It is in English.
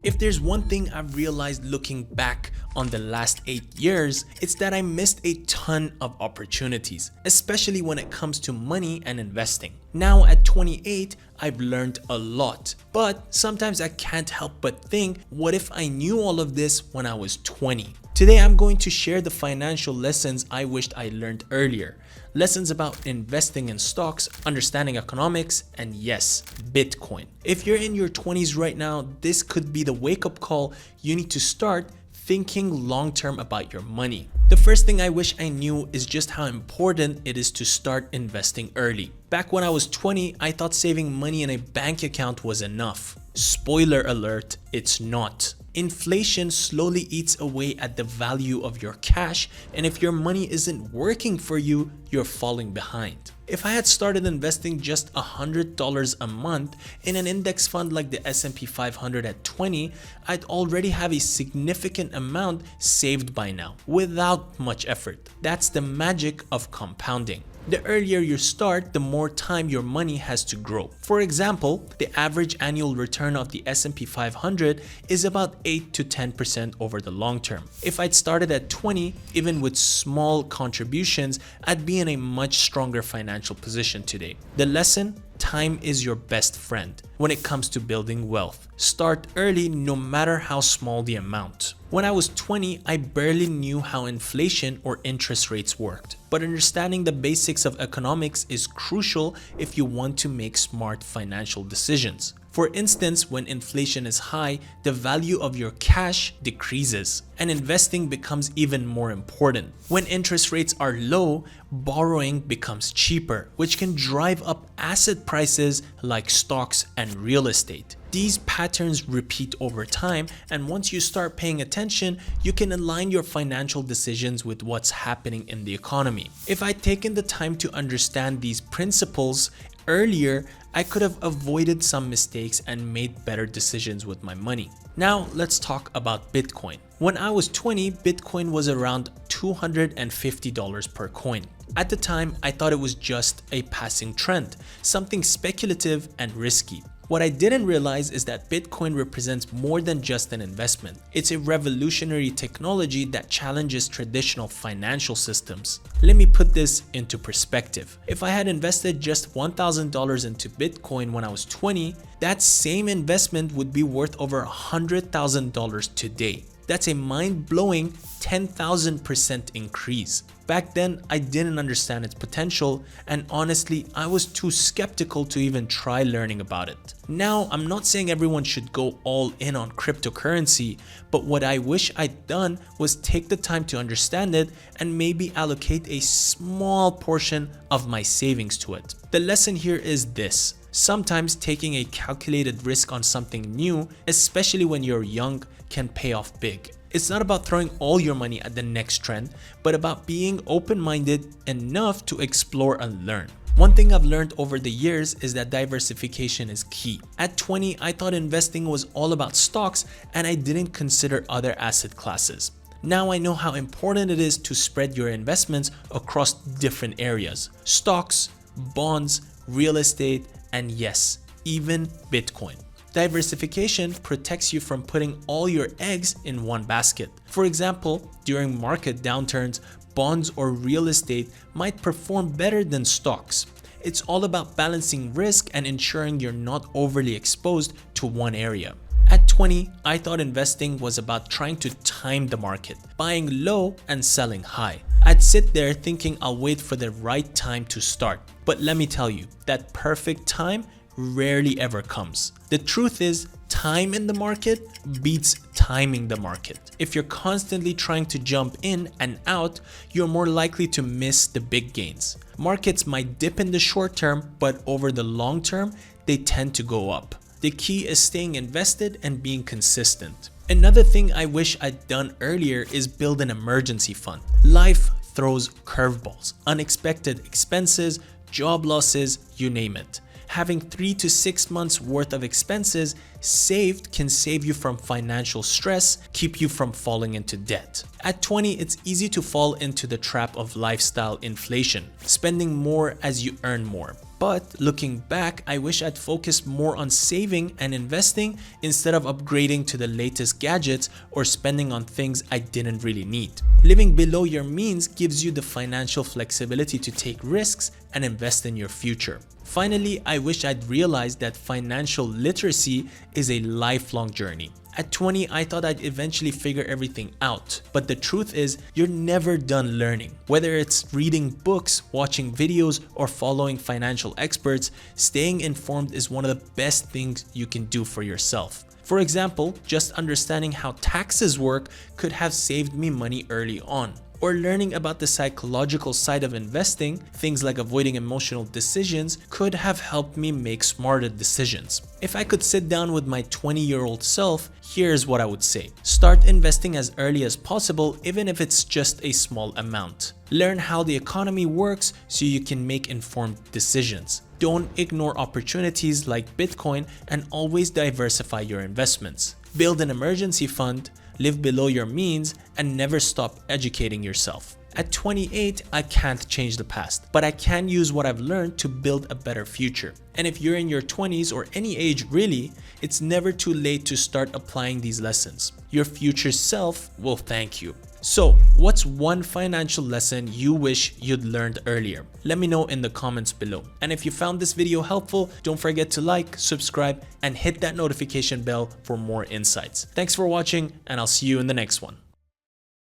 If there's one thing I've realized looking back on the last 8 years, it's that I missed a ton of opportunities, especially when it comes to money and investing. Now at 28, I've learned a lot, but sometimes I can't help but think, what if I knew all of this when I was 20? Today I'm going to share the financial lessons I wished I learned earlier. Lessons about investing in stocks, understanding economics, and yes, Bitcoin. If you're in your 20s right now, this could be the wake-up call you need to start thinking long-term about your money. The first thing I wish I knew is just how important it is to start investing early. Back when I was 20, I thought saving money in a bank account was enough. Spoiler alert, it's not. Inflation slowly eats away at the value of your cash, and if your money isn't working for you, you're falling behind. If I had started investing just $100 a month in an index fund like the S&P 500 at 20, I'd already have a significant amount saved by now, without much effort. That's the magic of compounding. The earlier you start, the more time your money has to grow. For example, the average annual return of the S&P 500 is about 8 to 10% over the long term. If I'd started at 20, even with small contributions, I'd be in a much stronger financial position today. The lesson? Time is your best friend when it comes to building wealth. Start early no matter how small the amount. When I was 20, I barely knew how inflation or interest rates worked. But understanding the basics of economics is crucial if you want to make smart financial decisions. For instance, when inflation is high, the value of your cash decreases, and investing becomes even more important. When interest rates are low, borrowing becomes cheaper, which can drive up asset prices like stocks and real estate. These patterns repeat over time, and once you start paying attention, you can align your financial decisions with what's happening in the economy. If I'd taken the time to understand these principles earlier, I could have avoided some mistakes and made better decisions with my money. Now let's talk about Bitcoin. When I was 20, Bitcoin was around $250 per coin. At the time, I thought it was just a passing trend, something speculative and risky. What I didn't realize is that Bitcoin represents more than just an investment. It's a revolutionary technology that challenges traditional financial systems. Let me put this into perspective. If I had invested just $1,000 into Bitcoin when I was 20, that same investment would be worth over $100,000 today. That's a mind-blowing 10,000% increase. Back then, I didn't understand its potential, and honestly, I was too skeptical to even try learning about it. Now, I'm not saying everyone should go all in on cryptocurrency, but what I wish I'd done was take the time to understand it and maybe allocate a small portion of my savings to it. The lesson here is this: sometimes taking a calculated risk on something new, especially when you're young, can pay off big. It's not about throwing all your money at the next trend, but about being open-minded enough to explore and learn. One thing I've learned over the years is that diversification is key. At 20, I thought investing was all about stocks, and I didn't consider other asset classes. Now I know how important it is to spread your investments across different areas: stocks, bonds, real estate, and yes, even Bitcoin. Diversification protects you from putting all your eggs in one basket. For example, during market downturns, bonds or real estate might perform better than stocks. It's all about balancing risk and ensuring you're not overly exposed to one area. At 20, I thought investing was about trying to time the market, buying low and selling high. I'd sit there thinking I'll wait for the right time to start. But let me tell you, that perfect time rarely ever comes. The truth is, time in the market beats timing the market. If you're constantly trying to jump in and out, you're more likely to miss the big gains. Markets might dip in the short term, but over the long term, they tend to go up. The key is staying invested and being consistent. Another thing I wish I'd done earlier is build an emergency fund. Life throws curveballs, unexpected expenses, job losses, you name it. Having 3 to 6 months worth of expenses saved can save you from financial stress, keep you from falling into debt. At 20, it's easy to fall into the trap of lifestyle inflation, spending more as you earn more. But looking back, I wish I'd focused more on saving and investing instead of upgrading to the latest gadgets or spending on things I didn't really need. Living below your means gives you the financial flexibility to take risks and invest in your future. Finally, I wish I'd realized that financial literacy is a lifelong journey. At 20, I thought I'd eventually figure everything out, but the truth is, you're never done learning. Whether it's reading books, watching videos, or following financial experts, staying informed is one of the best things you can do for yourself. For example, just understanding how taxes work could have saved me money early on. Or learning about the psychological side of investing, things like avoiding emotional decisions, could have helped me make smarter decisions. If I could sit down with my 20-year-old self, here's what I would say. Start investing as early as possible, even if it's just a small amount. Learn how the economy works so you can make informed decisions. Don't ignore opportunities like Bitcoin and always diversify your investments. Build an emergency fund, live below your means, and never stop educating yourself. At 28, I can't change the past, but I can use what I've learned to build a better future. And if you're in your 20s or any age really, it's never too late to start applying these lessons. Your future self will thank you. So, what's one financial lesson you wish you'd learned earlier? Let me know in the comments below. And if you found this video helpful, don't forget to like, subscribe, and hit that notification bell for more insights. Thanks for watching, and I'll see you in the next one.